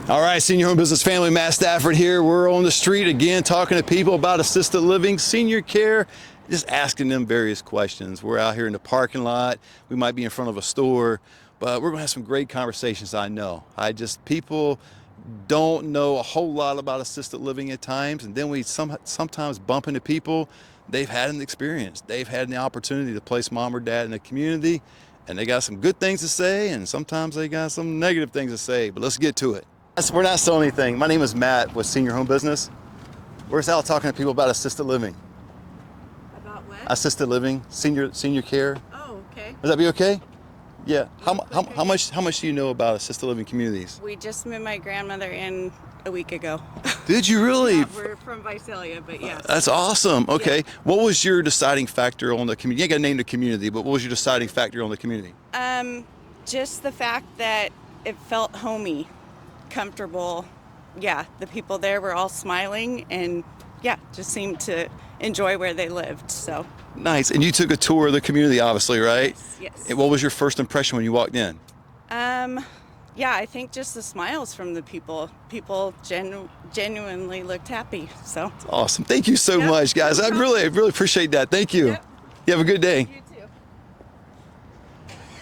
All right, Senior Home Business Family, Matt Stafford here. We're on the street again talking to people about assisted living, senior care, just asking them various questions. We're out here in the parking lot. We might be in front of a store, but we're gonna have some great conversations, I know. People don't know a whole lot about assisted living at times, and then we sometimes bump into people, they've had an experience. They've had the opportunity to place mom or dad in the community, and they got some good things to say, and sometimes they got some negative things to say, but let's get to it. We're not selling anything. My name is Matt with Senior Home Business. We're just out talking to people about assisted living. About what? Assisted living, senior care. Oh, okay. Would that be okay? Yeah. How much do you know about assisted living communities? We just moved my grandmother in a week ago. Did you really? Yeah, we're from Visalia, but yes. That's awesome. Okay. Yeah. What was your deciding factor on the community? You ain't got to name the community, but what was your deciding factor on the community? Just the fact that it felt homey, comfortable. Yeah, the people there were all smiling and just seemed to enjoy where they lived. So Nice. And you took a tour of the community, obviously, right? yes. And what was your first impression when you walked in? I think just the smiles from the people. People genuinely looked happy. So Awesome. Thank you so Yep. much, guys. I really appreciate that. Thank you. Yep. You have a good day. you too.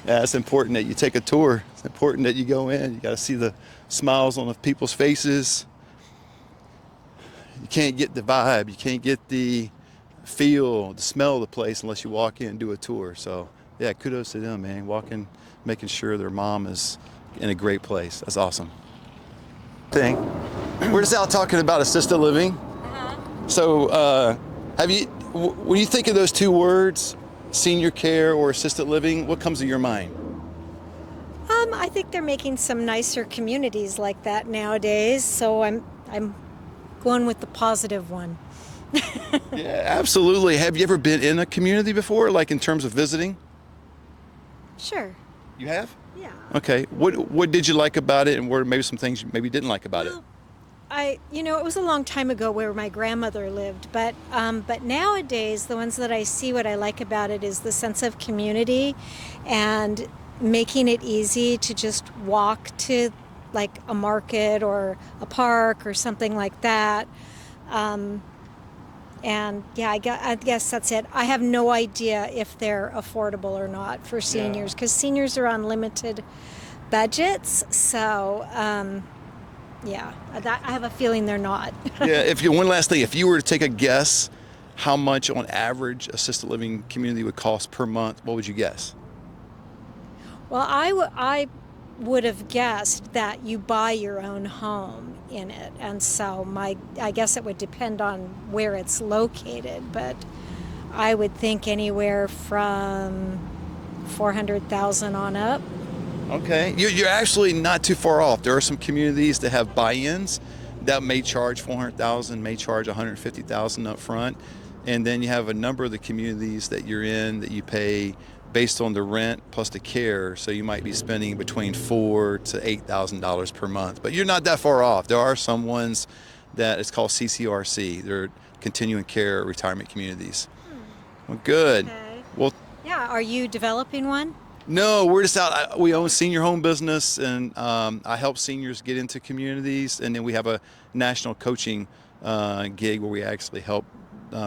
Yeah, it's important that you take a tour. It's important that you go in. You got to see the smiles on the people's faces. You can't get the vibe. You can't get the feel, the smell of the place unless you walk in and do a tour. So, yeah, kudos to them, man. Walking, making sure their mom is in a great place. That's awesome. We're just out talking about assisted living. So, when you think of those two words, senior care or assisted living, what comes to your mind? I think they're making some nicer communities like that nowadays, so I'm going with the positive one. Yeah, absolutely. Have you ever been in a community before, like in terms of visiting? Sure. You have? Yeah. Okay. What did you like about it, and what are maybe some things you maybe didn't like about it? It was a long time ago where my grandmother lived, but nowadays the ones that I see, what I like about it is the sense of community and making it easy to just walk to like a market or a park or something like that. I guess that's it. I have no idea if they're affordable or not for seniors because seniors are on limited budgets. So, I have a feeling they're not. Yeah. One last thing, if you were to take a guess, how much on average assisted living community would cost per month? What would you guess? Well, I would have guessed that you buy your own home in it, and so I guess it would depend on where it's located, but I would think anywhere from $400,000 on up. Okay, you're actually not too far off. There are some communities that have buy-ins that may charge $400,000, may charge $150,000 up front, and then you have a number of the communities that you're in that you pay based on the rent plus the care, so you might be spending between $4,000 to $8,000 per month. But you're not that far off. There are some ones that it's called CCRC. They're continuing care retirement communities. Well, good. Okay. Well, Yeah, are you developing one? no, we're just out. We own Senior Home Business, and I help seniors get into communities, and then we have a national coaching gig where we actually help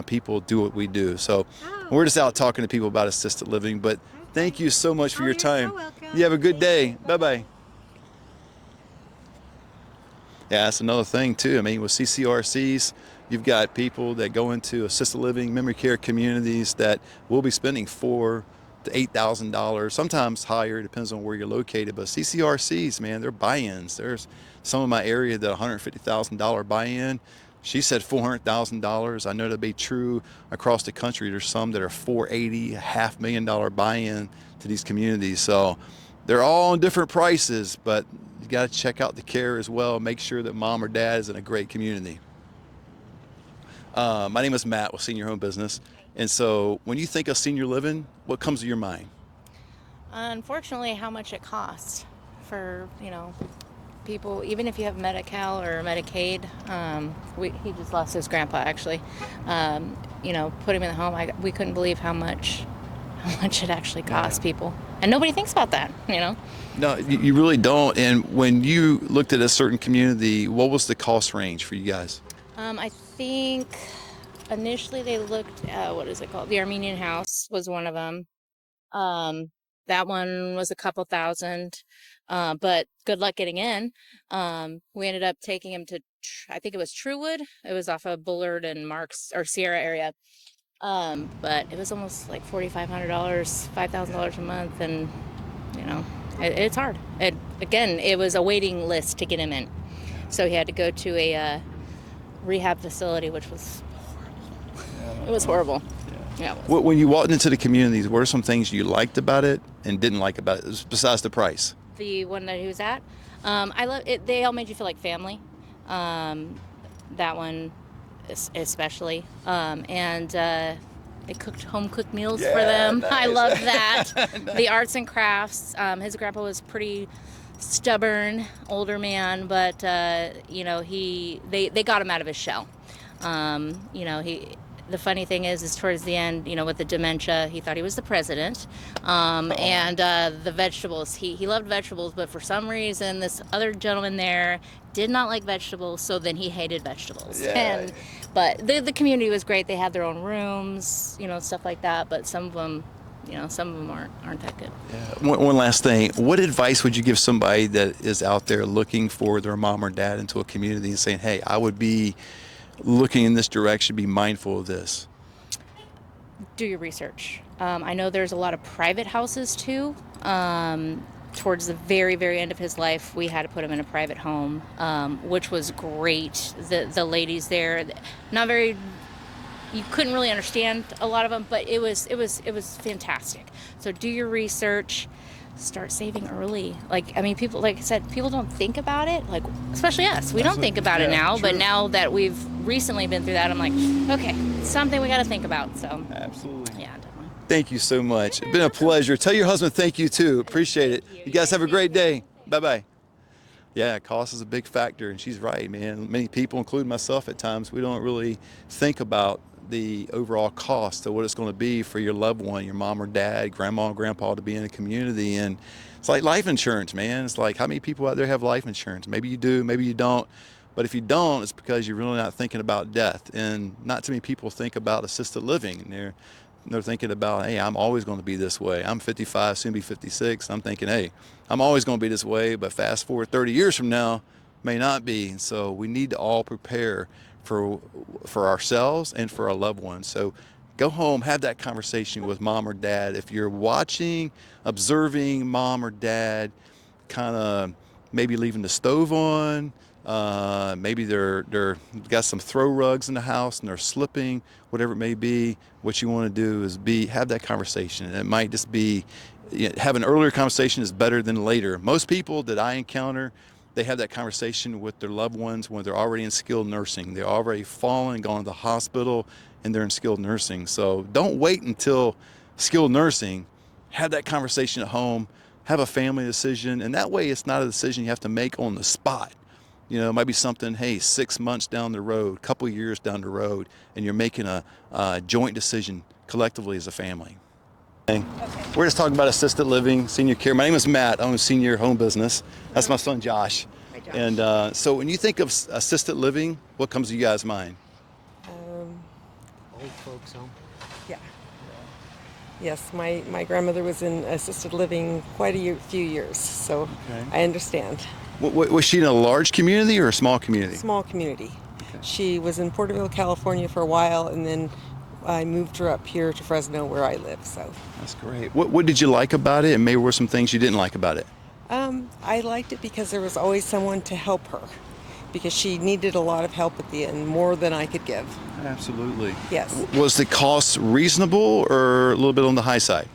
people do what we do. So we're just out talking to people about assisted living, but thank you so much for your You're time. so welcome. You have a good day. Thank you. Bye-bye. Yeah, that's another thing too. I mean, with CCRCs, you've got people that go into assisted living, memory care communities that will be spending $4,000 to $8,000, sometimes higher, depends on where you're located. But CCRCs, man, they're buy-ins. There's some in my area that $150,000 buy-in. She said $400,000. I know to be true across the country. There's some that are $480,000, $500,000 buy-in to these communities. So they're all on different prices, but you got to check out the care as well. Make sure that mom or dad is in a great community. My name is Matt with Senior Home Business. And so when you think of senior living, what comes to your mind? Unfortunately, how much it costs for, people, even if you have Medi-Cal or Medicaid. He just lost his grandpa, actually. Put him in the home. We couldn't believe how much it actually costs people. And nobody thinks about that, you know. No, you really don't. And when you looked at a certain community, what was the cost range for you guys? I think initially they looked at, what is it called? The Armenian House was one of them. Um, that one was a couple thousand, but good luck getting in. We ended up taking him to, I think it was Truewood. It was off of Bullard and Marks or Sierra area. But it was almost like $4,500, $5,000 a month, and you know, it's hard. Again, it was a waiting list to get him in, so he had to go to a rehab facility, which was horrible. It was horrible. Yeah. When you walked into the communities, what are some things you liked about it and didn't like about it, besides the price? The one that he was at, I love it. They all made you feel like family. That one especially, and they cooked home cooked meals for them. Nice. I love that. The arts and crafts. His grandpa was pretty stubborn, older man, but you know, they got him out of his shell. You know, the funny thing is towards the end, you know, with the dementia, he thought he was the president. And the vegetables, he loved vegetables, but for some reason, this other gentleman there did not like vegetables, so then he hated vegetables. Yeah. But the community was great. They had their own rooms, you know, stuff like that, but some of them, you know, some of them aren't that good. Yeah. One last thing. What advice would you give somebody that is out there looking for their mom or dad into a community and saying, hey, I would be looking in this direction, be mindful of this? Do your research. I know there's a lot of private houses too. Towards the very, very end of his life, we had to put him in a private home, which was great. The ladies there, not very, you couldn't really understand a lot of them, but it was fantastic. So do your research. Start saving early. Like, I mean, people, like I said, people don't think about it, like, especially us. We don't think about it now, but now that we've recently been through that, I'm like, okay, it's something we got to think about. So, absolutely. Yeah, definitely. Thank you so much. It's been a pleasure. Tell your husband thank you too. Appreciate it. You guys have a great day. Bye-bye. Yeah, cost is a big factor, and she's right, man. Many people, including myself at times, we don't really think about the overall cost of what it's going to be for your loved one, your mom or dad, grandma and grandpa, to be in a community. And it's like life insurance, man. It's like, how many people out there have life insurance? Maybe you do, maybe you don't. But if you don't, it's because you're really not thinking about death. And not too many people think about assisted living. And they're thinking about, hey, I'm always going to be this way. I'm 55, soon to be 56. I'm thinking, hey, I'm always going to be this way. But fast forward 30 years from now, may not be. And so we need to all prepare for ourselves and for our loved ones. So go home, have that conversation with mom or dad. If you're watching, observing mom or dad kind of maybe leaving the stove on, maybe they're got some throw rugs in the house and they're slipping, whatever it may be, what you want to do is have that conversation. And it might just be, have an earlier conversation is better than later. Most people that I encounter, they have that conversation with their loved ones when they're already in skilled nursing. They're already fallen, gone to the hospital, and they're in skilled nursing. So don't wait until skilled nursing. Have that conversation at home. Have a family decision. And that way it's not a decision you have to make on the spot. You know, it might be something, hey, 6 months down the road, couple years down the road, and you're making a joint decision collectively as a family. Okay. We're just talking about assisted living, senior care. My name is Matt. I own Senior Home Business. That's my son, Josh. Hi, Josh. And so when you think of assisted living, what comes to you guys' mind? Old folks home. Yeah. Yes, my grandmother was in assisted living quite a few years, so okay. I understand. Was she in a large community or a small community? Small community. Okay. She was in Porterville, California for a while, and then I moved her up here to Fresno where I live. So that's great. What did you like about it, and maybe were some things you didn't like about it? I liked it because there was always someone to help her, because she needed a lot of help at the end, more than I could give. Absolutely. Yes. Was the cost reasonable or a little bit on the high side?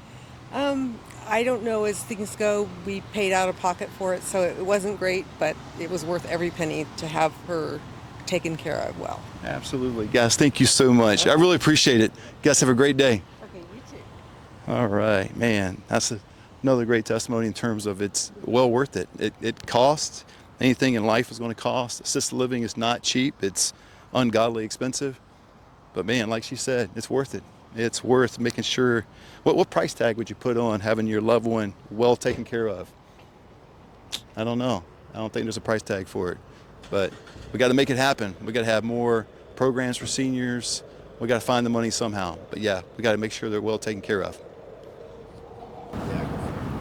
I don't know, as things go. We paid out of pocket for it, so it wasn't great, but it was worth every penny to have her taken care of well. Absolutely. Guys, thank you so much. I really appreciate it. Guys, have a great day. Okay, you too. All right, man. That's another great testimony in terms of it's well worth it. It costs. Anything in life is going to cost. Assisted living is not cheap. It's ungodly expensive. But man, like she said, it's worth it. It's worth making sure. What price tag would you put on having your loved one well taken care of? I don't know. I don't think there's a price tag for it. But we got to make it happen. We got to have more programs for seniors. We got to find the money somehow. But yeah, we got to make sure they're well taken care of.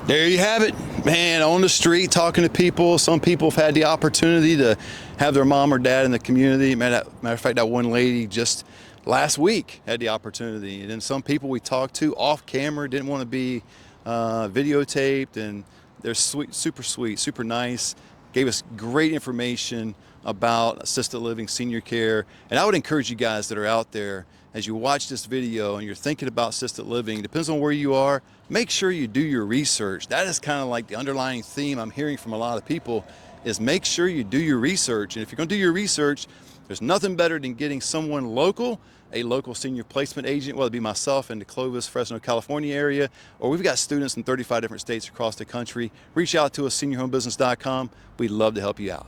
There you have it, man, on the street talking to people. Some people have had the opportunity to have their mom or dad in the community. Matter of fact, that one lady just last week had the opportunity. And then some people we talked to off camera didn't want to be videotaped, and they're sweet, super nice. Gave us great information about assisted living, senior care. And I would encourage you guys that are out there, as you watch this video and you're thinking about assisted living, it depends on where you are, make sure you do your research. That is kind of like the underlying theme I'm hearing from a lot of people, is make sure you do your research. And if you're going to do your research, there's nothing better than getting someone local, a local senior placement agent, whether it be myself in the Clovis, Fresno, California area, or we've got students in 35 different states across the country. Reach out to us, seniorhomebusiness.com. We'd love to help you out.